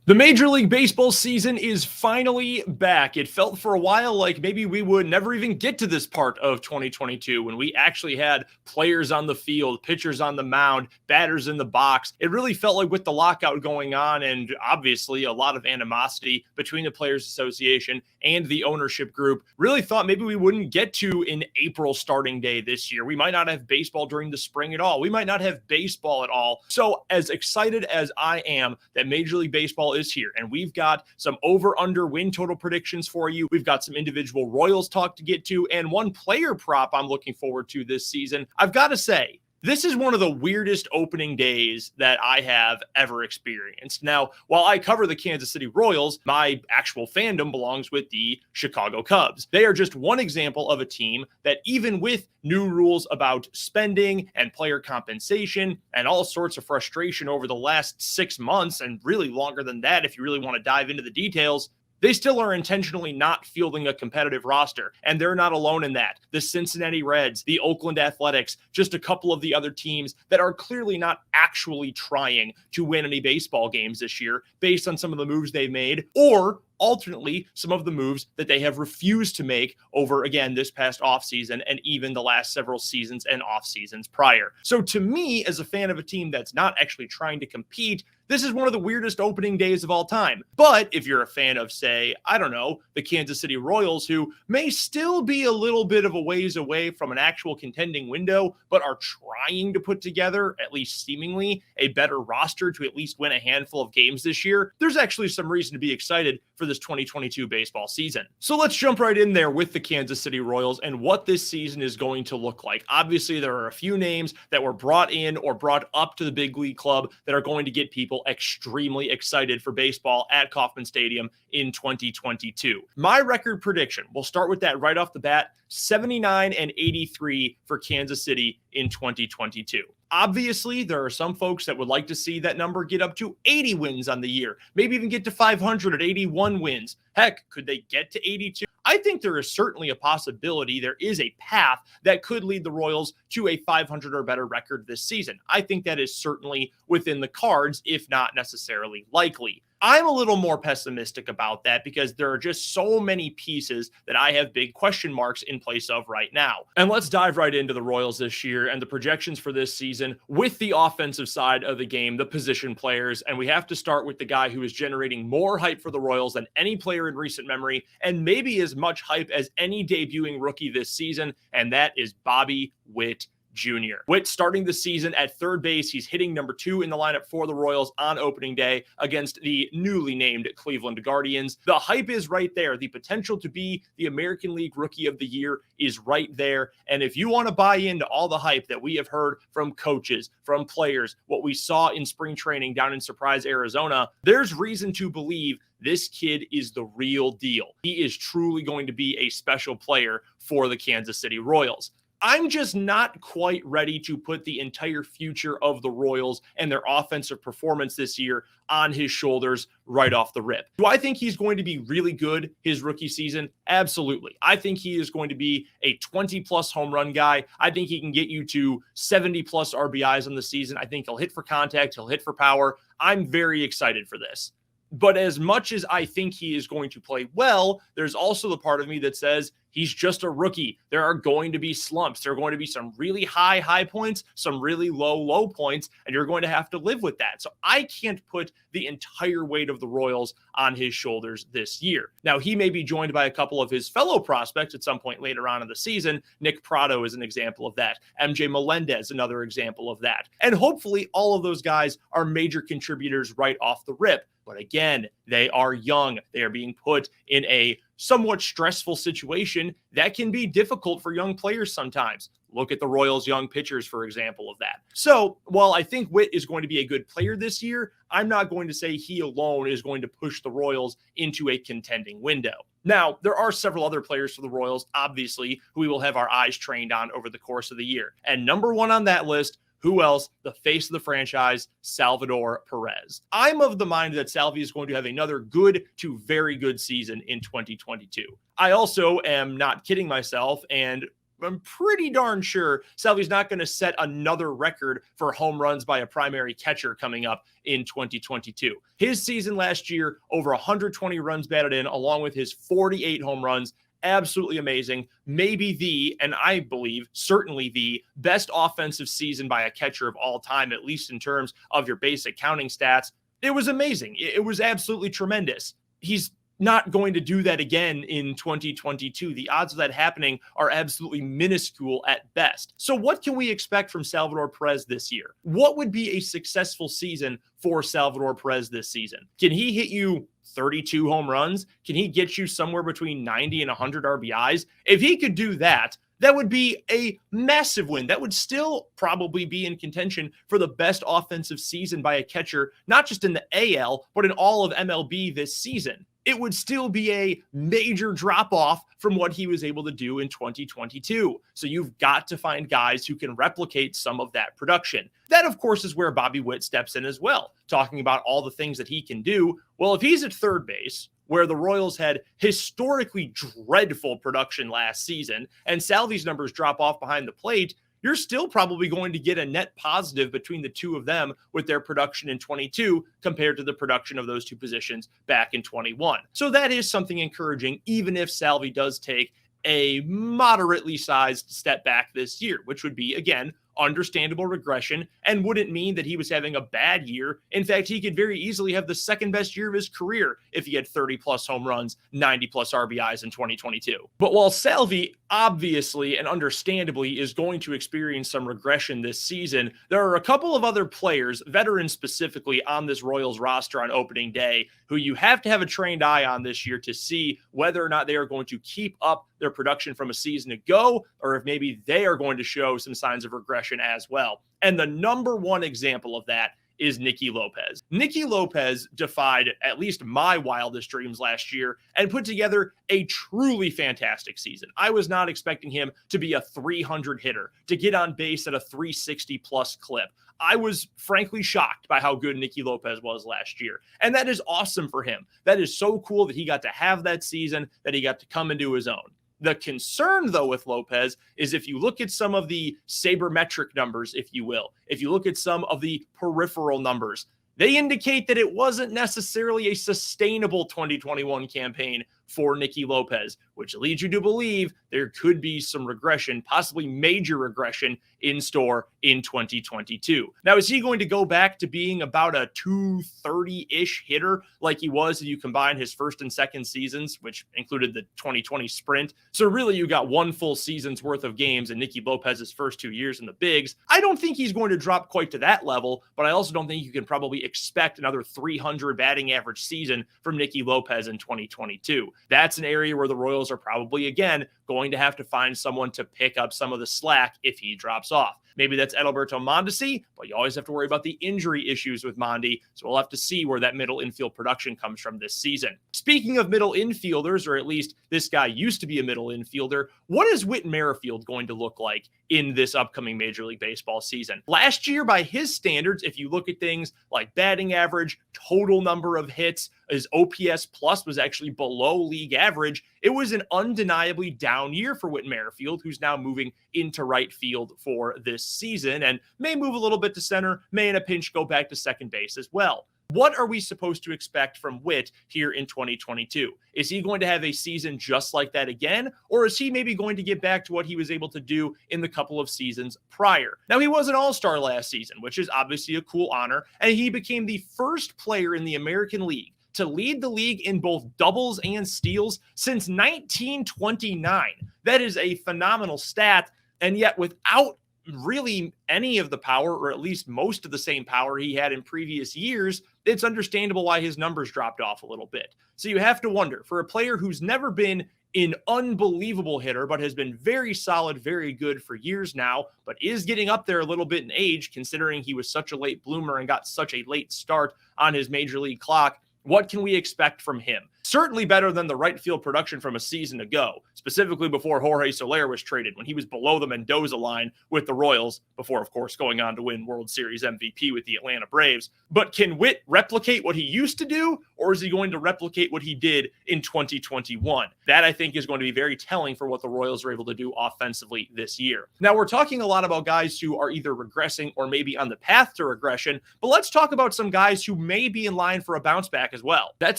The Major League Baseball season is finally back. It felt for a while like maybe we would never even get to this part of 2022 when we actually had players on the field, pitchers on the mound, batters in the box. It really felt like with the lockout going on and obviously a lot of animosity between the Players Association and the ownership group, really thought maybe we wouldn't get to an April starting day this year. We might not have baseball during the spring at all. We might not have baseball at all. So as excited as I am that Major League Baseball is here, and we've got some over-under win total predictions for you. We've got some individual Royals talk to get to, and one player prop I'm looking forward to this season. I've got to say, this is one of the weirdest opening days that I have ever experienced. Now, while I cover the Kansas City Royals, my actual fandom belongs with the Chicago Cubs. They are just one example of a team that, even with new rules about spending and player compensation and all sorts of frustration over the last 6 months, and really longer than that if you really want to dive into the details, they still are intentionally not fielding a competitive roster, and they're not alone in that. The Cincinnati Reds, the Oakland Athletics, just a couple of the other teams that are clearly not actually trying to win any baseball games this year based on some of the moves they've made, or alternately, some of the moves that they have refused to make over, again, this past offseason and even the last several seasons and off seasons prior. So to me, as a fan of a team that's not actually trying to compete, this is one of the weirdest opening days of all time. But if you're a fan of, say, I don't know, the Kansas City Royals, who may still be a little bit of a ways away from an actual contending window, but are trying to put together, at least seemingly, a better roster to at least win a handful of games this year, there's actually some reason to be excited for this 2022 baseball season. So let's jump right in there with the Kansas City Royals and what this season is going to look like. Obviously, there are a few names that were brought in or brought up to the big league club that are going to get people extremely excited for baseball at Kauffman Stadium in 2022. My record prediction, we'll start with that right off the bat, 79-83 for Kansas City in 2022. Obviously, there are some folks that would like to see that number get up to 80 wins on the year, maybe even get to 500 at 81 wins. Heck, could they get to 82? I think there is certainly a possibility, there is a path that could lead the Royals to a 500 or better record this season. I think that is certainly within the cards, if not necessarily likely. I'm a little more pessimistic about that because there are just so many pieces that I have big question marks in place of right now. And let's dive right into the Royals this year and the projections for this season with the offensive side of the game, the position players. And we have to start with the guy who is generating more hype for the Royals than any player in recent memory, and maybe as much hype as any debuting rookie this season, and that is Bobby Whit Jr. Whit starting the season at third base. He's hitting number 2 in the lineup for the Royals on opening day against the newly named Cleveland Guardians. The hype is right there. The potential to be the American League Rookie of the Year is right there. And if you want to buy into all the hype that we have heard from coaches, from players, what we saw in spring training down in Surprise, Arizona, there's reason to believe this kid is the real deal. He is truly going to be a special player for the Kansas City Royals. I'm just not quite ready to put the entire future of the Royals and their offensive performance this year on his shoulders right off the rip. Do I think he's going to be really good his rookie season? Absolutely. I think he is going to be a 20-plus home run guy. I think he can get you to 70-plus RBIs on the season. I think he'll hit for contact. He'll hit for power. I'm very excited for this. But as much as I think he is going to play well, there's also the part of me that says he's just a rookie. There are going to be slumps. There are going to be some really high points, some really low points, and you're going to have to live with that. So I can't put the entire weight of the Royals on his shoulders this year. Now, he may be joined by a couple of his fellow prospects at some point later on in the season. Nick Pratto is an example of that. MJ Melendez, another example of that. And hopefully all of those guys are major contributors right off the rip. But again, they are young. They are being put in a somewhat stressful situation that can be difficult for young players sometimes. Look at the Royals' young pitchers, for example, of that. So while I think Whit is going to be a good player this year, I'm not going to say he alone is going to push the Royals into a contending window. Now, there are several other players for the Royals, obviously, who we will have our eyes trained on over the course of the year. And number one on that list, who else? The face of the franchise, Salvador Perez. I'm of the mind that Salvi is going to have another good to very good season in 2022. I also am not kidding myself and I'm pretty darn sure Salvy's not going to set another record for home runs by a primary catcher coming up in 2022. His season last year, over 120 runs batted in, along with his 48 home runs. Absolutely amazing. Maybe and I believe certainly the best offensive season by a catcher of all time, at least in terms of your basic counting stats. It was amazing. It was absolutely tremendous. He's not going to do that again in 2022. The odds of that happening are absolutely minuscule at best. So what can we expect from Salvador Perez this year? What would be a successful season for Salvador Perez this season? Can he hit you 32 home runs? Can he get you somewhere between 90 and 100 RBIs? If he could do that, that would be a massive win. That would still probably be in contention for the best offensive season by a catcher, not just in the AL, but in all of MLB this season. It would still be a major drop-off from what he was able to do in 2022. So you've got to find guys who can replicate some of that production. That, of course, is where Bobby Witt steps in as well, talking about all the things that he can do. Well, if he's at third base, where the Royals had historically dreadful production last season, and Salvy's numbers drop off behind the plate, you're still probably going to get a net positive between the two of them with their production in 22 compared to the production of those two positions back in 21. So that is something encouraging, even if Salvy does take a moderately sized step back this year, which would be, again, understandable regression and wouldn't mean that he was having a bad year. In fact, he could very easily have the second best year of his career if he had 30 plus home runs, 90 plus RBIs in 2022. But while Salvy obviously and understandably is going to experience some regression this season, there are a couple of other players, veterans specifically, on this Royals roster on opening day who you have to have a trained eye on this year to see whether or not they are going to keep up their production from a season ago, or if maybe they are going to show some signs of regression as well. And the number one example of that is Nikki Lopez. Nikki Lopez defied at least my wildest dreams last year and put together a truly fantastic season. I was not expecting him to be a 300 hitter, to get on base at a 360 plus clip. I was frankly shocked by how good Nikki Lopez was last year. And that is awesome for him. That is so cool that he got to have that season, that he got to come into his own. The concern, though, with Lopez is if you look at some of the sabermetric numbers, if you will, if you look at some of the peripheral numbers, they indicate that it wasn't necessarily a sustainable 2021 campaign for Nikki Lopez, which leads you to believe there could be some regression, possibly major regression, in store in 2022. Now, is he going to go back to being about a 230-ish hitter like he was if you combine his first and second seasons, which included the 2020 sprint? So really, you got one full season's worth of games in Nikki Lopez's first 2 years in the bigs. I don't think he's going to drop quite to that level, but I also don't think you can probably expect another 300 batting average season from Nikki Lopez in 2022. That's an area where the Royals are probably, again, going to have to find someone to pick up some of the slack if he drops off. Maybe that's Adalberto Mondesi, but you always have to worry about the injury issues with Mondi, so we'll have to see where that middle infield production comes from this season. Speaking of middle infielders, or at least this guy used to be a middle infielder, what is Whit Merrifield going to look like in this upcoming Major League Baseball season? Last year, by his standards, if you look at things like batting average, total number of hits, his OPS plus was actually below league average. It was an undeniably down year for Whit Merrifield, who's now moving into right field for this season and may move a little bit to center, may in a pinch go back to second base as well. What are we supposed to expect from Whit here in 2022? Is he going to have a season just like that again? Or is he maybe going to get back to what he was able to do in the couple of seasons prior? Now, he was an all-star last season, which is obviously a cool honor, and he became the first player in the American League to lead the league in both doubles and steals since 1929. That is a phenomenal stat, and yet without really any of the power, or at least most of the same power he had in previous years, it's understandable why his numbers dropped off a little bit. So you have to wonder, for a player who's never been an unbelievable hitter, but has been very solid, very good for years now, but is getting up there a little bit in age, considering he was such a late bloomer and got such a late start on his major league clock, what can we expect from him? Certainly better than the right field production from a season ago, specifically before Jorge Soler was traded, when he was below the Mendoza line with the Royals, before, of course, going on to win World Series MVP with the Atlanta Braves. But can Whit replicate what he used to do, or is he going to replicate what he did in 2021? That, I think, is going to be very telling for what the Royals are able to do offensively this year. Now, we're talking a lot about guys who are either regressing or maybe on the path to regression, but let's talk about some guys who may be in line for a bounce back as well. That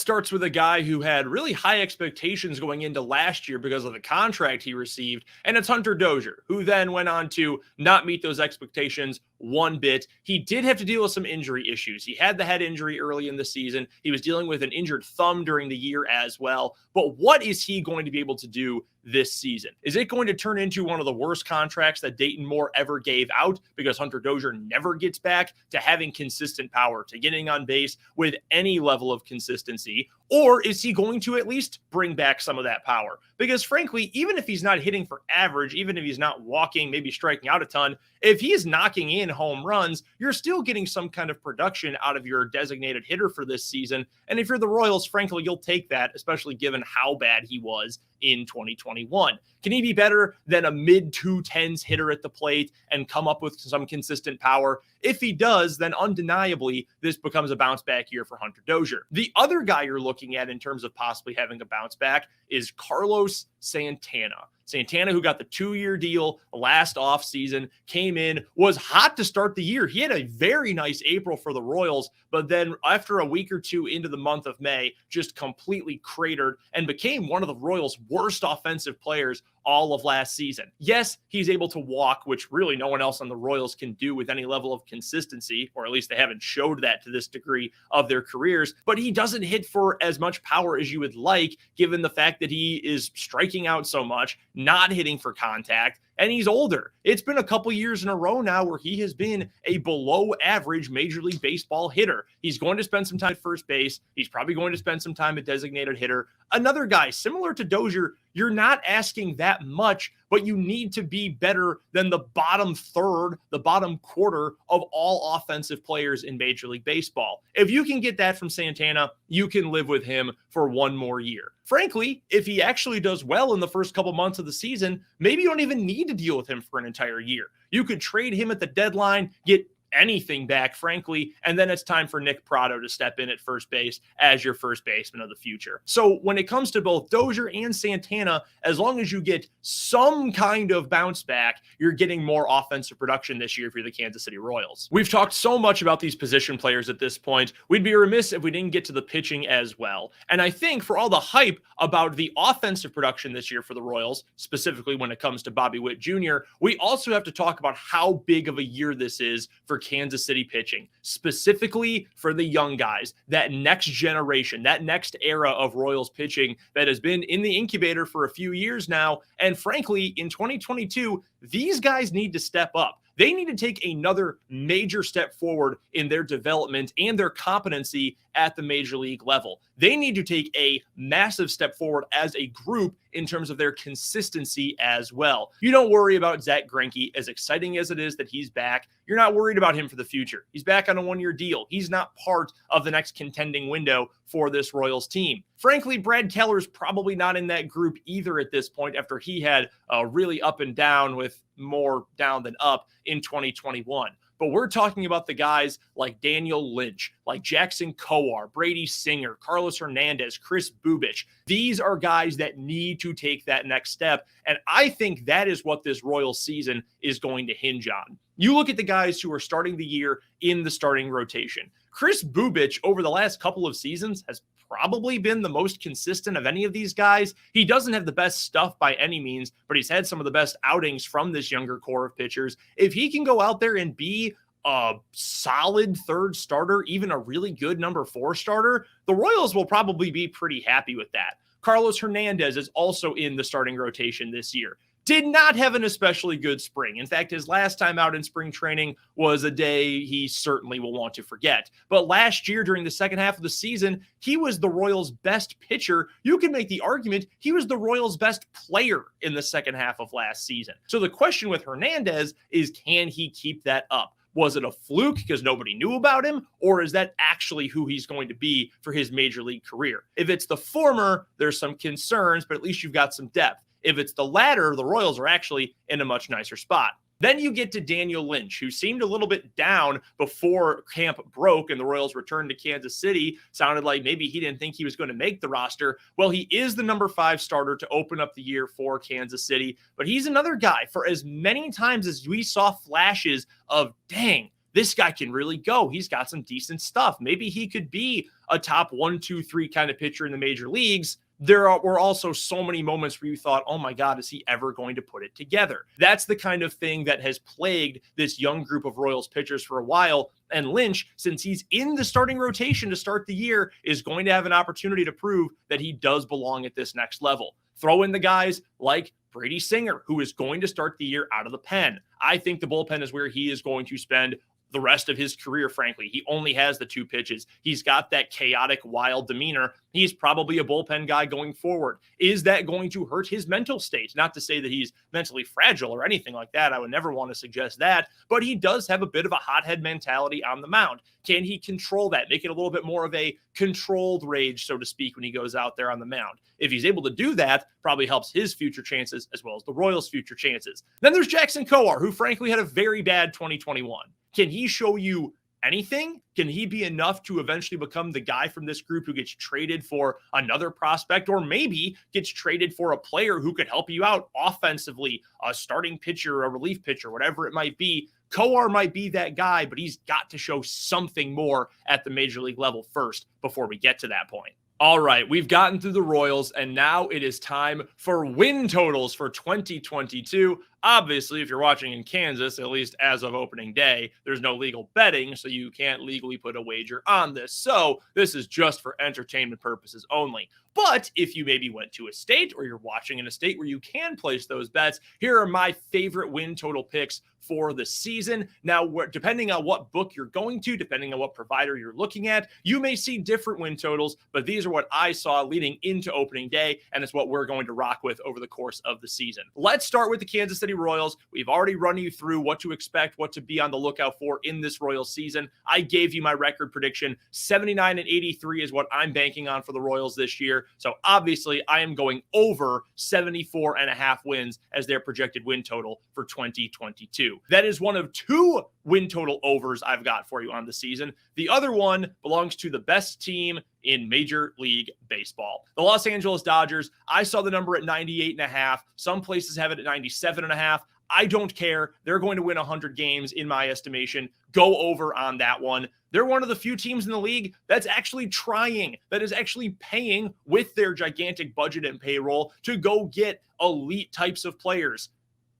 starts with a guy who had really high expectations going into last year because of the contract he received, and it's Hunter Dozier, who then went on to not meet those expectations one bit. He did have to deal with some injury issues. He had the head injury early in the season. He was dealing with an injured thumb during the year as well. But what is he going to be able to do this season? Is it going to turn into one of the worst contracts that Dayton Moore ever gave out because Hunter Dozier never gets back to having consistent power, to getting on base with any level of consistency? Or is he going to at least bring back some of that power? Because frankly, even if he's not hitting for average, even if he's not walking, maybe striking out a ton, if he is knocking in home runs, you're still getting some kind of production out of your designated hitter for this season. And if you're the Royals, frankly, you'll take that, especially given how bad he was in 2021. Can he be better than a mid-210s hitter at the plate and come up with some consistent power? If he does, then undeniably, this becomes a bounce back year for Hunter Dozier. The other guy you're looking at in terms of possibly having a bounce back is Carlos Santana. Santana, who got the 2-year deal last offseason, came in, was hot to start the year. He had a very nice April for the Royals, but then after a week or two into the month of May, just completely cratered and became one of the Royals' worst offensive players all of last season. Yes, he's able to walk, which really no one else on the Royals can do with any level of consistency, or at least they haven't showed that to this degree of their careers, but he doesn't hit for as much power as you would like, given the fact that he is striking out so much, not hitting for contact, and he's older. It's been a couple years in a row now where he has been a below average Major League Baseball hitter. He's going to spend some time at first base. He's probably going to spend some time at designated hitter. Another guy similar to Dozier, you're not asking that much, but you need to be better than the bottom third, the bottom quarter of all offensive players in Major League Baseball. If you can get that from Santana, you can live with him for one more year. Frankly, if he actually does well in the first couple months of the season, maybe you don't even need to deal with him for an entire year. You could trade him at the deadline, get anything back, frankly, and then it's time for Nick Pratto to step in at first base as your first baseman of the future. So when it comes to both Dozier and Santana, as long as you get some kind of bounce back, you're getting more offensive production this year if you're the Kansas City Royals. We've talked so much about these position players at this point. We'd be remiss if we didn't get to the pitching as well. And I think for all the hype about the offensive production this year for the Royals, specifically when it comes to Bobby Whit Jr., we also have to talk about how big of a year this is for Kansas City pitching, specifically for the young guys, that next generation, that next era of Royals pitching that has been in the incubator for a few years now. And frankly, in 2022, these guys need to step up. They need to take another major step forward in their development and their competency at the major league level. They need to take a massive step forward as a group in terms of their consistency as well. You don't worry about Zach Greinke, as exciting as it is that he's back. You're not worried about him for the future. He's back on a 1-year deal. He's not part of the next contending window for this Royals team. Frankly, Brad Keller's probably not in that group either at this point after he had a really up and down with more down than up in 2021. But we're talking about the guys like Daniel Lynch, like Jackson Kowar, Brady Singer, Carlos Hernandez, Chris Bubich. These are guys that need to take that next step. And I think that is what this Royals season is going to hinge on. You look at the guys who are starting the year in the starting rotation. Chris Bubich over the last couple of seasons has probably been the most consistent of any of these guys. He doesn't have the best stuff by any means, but he's had some of the best outings from this younger core of pitchers. If he can go out there and be a solid third starter, even a really good number 4 starter, the Royals will probably be pretty happy with that. Carlos Hernandez is also in the starting rotation this year. Did not have an especially good spring. In fact, his last time out in spring training was a day he certainly will want to forget. But last year, during the second half of the season, he was the Royals' best pitcher. You can make the argument he was the Royals' best player in the second half of last season. So the question with Hernandez is, can he keep that up? Was it a fluke because nobody knew about him? Or is that actually who he's going to be for his major league career? If it's the former, there's some concerns, but at least you've got some depth. If it's the latter, the Royals are actually in a much nicer spot. Then you get to Daniel Lynch, who seemed a little bit down before camp broke and the Royals returned to Kansas City. Sounded like maybe he didn't think he was going to make the roster. Well, he is the number 5 starter to open up the year for Kansas City, but he's another guy for as many times as we saw flashes of, dang, this guy can really go. He's got some decent stuff. Maybe he could be a top 1, 2, 3 kind of pitcher in the major leagues. There were also so many moments where you thought, oh my God, is he ever going to put it together? That's the kind of thing that has plagued this young group of Royals pitchers for a while. And Lynch, since he's in the starting rotation to start the year, is going to have an opportunity to prove that he does belong at this next level. Throw in the guys like Brady Singer, who is going to start the year out of the pen. I think the bullpen is where he is going to spend the rest of his career, frankly. He only has the 2 pitches. He's got that chaotic, wild demeanor. He's probably a bullpen guy going forward. Is that going to hurt his mental state? Not to say that he's mentally fragile or anything like that. I would never want to suggest that, but he does have a bit of a hothead mentality on the mound. Can he control that? Make it a little bit more of a controlled rage, so to speak, when he goes out there on the mound. If he's able to do that, probably helps his future chances as well as the Royals' future chances. Then there's Jackson Kowar, who frankly had a very bad 2021. Can he show you anything? Can he be enough to eventually become the guy from this group who gets traded for another prospect, or maybe gets traded for a player who could help you out offensively, a starting pitcher, a relief pitcher, whatever it might be? Kowar might be that guy, but he's got to show something more at the major league level first before we get to that point. All right, we've gotten through the Royals, and now it is time for win totals for 2022. Obviously, if you're watching in Kansas, at least as of opening day, there's no legal betting, so you can't legally put a wager on this. So this is just for entertainment purposes only. But if you maybe went to a state or you're watching in a state where you can place those bets, here are my favorite win total picks for the season. Now, depending on what book you're going to, depending on what provider you're looking at, you may see different win totals, but these are what I saw leading into opening day, and it's what we're going to rock with over the course of the season. Let's start with the Kansas City Royals. We've already run you through what to expect, what to be on the lookout for in this Royals season. I gave you my record prediction. 79-83 is what I'm banking on for the Royals this year. So obviously I am going over 74.5 wins as their projected win total for 2022. That is one of 2 win total overs I've got for you on the season. The other one belongs to the best team in Major League Baseball. The Los Angeles Dodgers, I saw the number at 98.5. Some places have it at 97.5. I don't care. They're going to win 100 games in my estimation. Go over on that one. They're one of the few teams in the league that's actually trying, that is actually paying with their gigantic budget and payroll to go get elite types of players.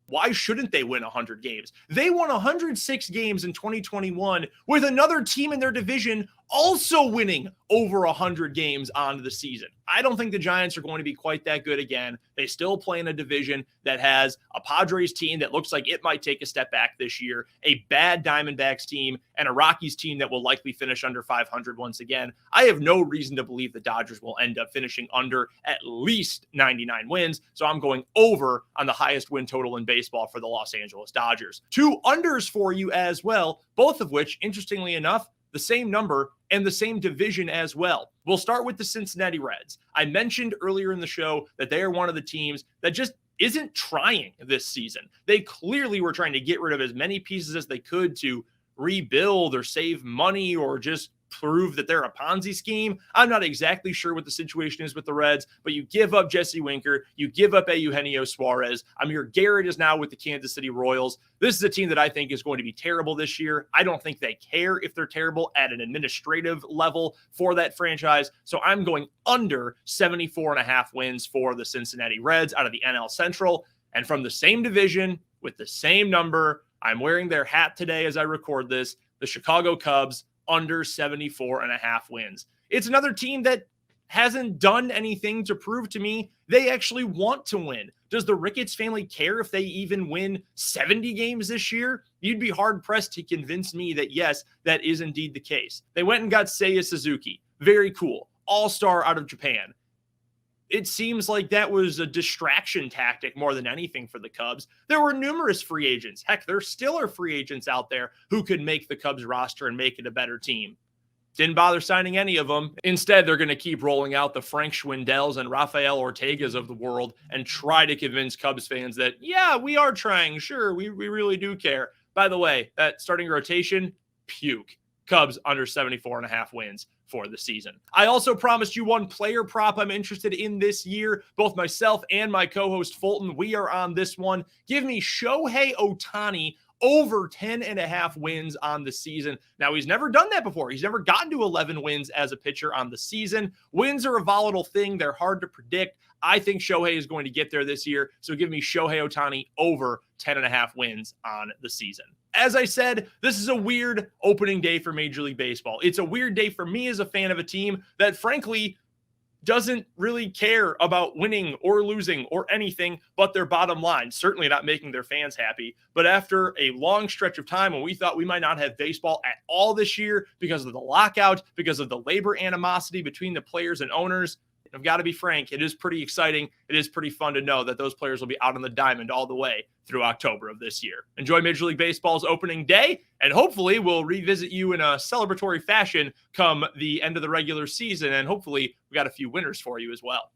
Why shouldn't they win 100 games? They won 106 games in 2021 with another team in their division also winning over 100 games on the season. I don't think the Giants are going to be quite that good again. They still play in a division that has a Padres team that looks like it might take a step back this year, a bad Diamondbacks team, and a Rockies team that will likely finish under 500 once again. I have no reason to believe the Dodgers will end up finishing under at least 99 wins, so I'm going over on the highest win total in baseball for the Los Angeles Dodgers. 2 unders for you as well, both of which, interestingly enough, the same number and the same division as well. We'll start with the Cincinnati Reds. I mentioned earlier in the show that they are one of the teams that just isn't trying this season. They clearly were trying to get rid of as many pieces as they could to rebuild or save money or just prove that they're a Ponzi scheme. I'm not exactly sure what the situation is with the Reds, but you give up Jesse Winker, you give up Eugenio Suarez. Amir Garrett is now with the Kansas City Royals. This is a team that I think is going to be terrible this year. I don't think they care if they're terrible at an administrative level for that franchise. So I'm going under 74.5 wins for the Cincinnati Reds out of the NL Central. And from the same division with the same number, I'm wearing their hat today as I record this, the Chicago Cubs, under 74.5 wins. It's another team that hasn't done anything to prove to me they actually want to win. Does the Ricketts family care if they even win 70 games this year? You'd be hard-pressed to convince me that, yes, that is indeed the case. They went and got Seiya Suzuki. Very cool. All-star out of Japan. it seems like that was a distraction tactic more than anything for the Cubs. There were numerous free agents. Heck, there still are free agents out there who could make the Cubs roster and make it a better team. Didn't bother signing any of them. Instead, they're going to keep rolling out the Frank Schwindells and Rafael Ortegas of the world and try to convince Cubs fans that, yeah, we are trying. Sure, we really do care. By the way, that starting rotation, puke. Cubs under 74.5 wins for the season. I also promised you one player prop I'm interested in this year. Both myself and my co-host Fulton, we are on this one. Give me Shohei Ohtani over 10.5 wins on the season. Now, he's never done that before. He's never gotten to 11 wins as a pitcher on the season. Wins are a volatile thing. They're hard to predict. I think Shohei is going to get there this year. So give me Shohei Ohtani over 10.5 wins on the season. As I said, this is a weird opening day for Major League Baseball. It's a weird day for me as a fan of a team that, frankly, doesn't really care about winning or losing or anything but their bottom line. Certainly not making their fans happy. But after a long stretch of time when we thought we might not have baseball at all this year because of the lockout, because of the labor animosity between the players and owners, I've got to be frank, it is pretty exciting. It is pretty fun to know that those players will be out on the diamond all the way through October of this year. Enjoy Major League Baseball's opening day, and hopefully we'll revisit you in a celebratory fashion come the end of the regular season, and hopefully we got a few winners for you as well.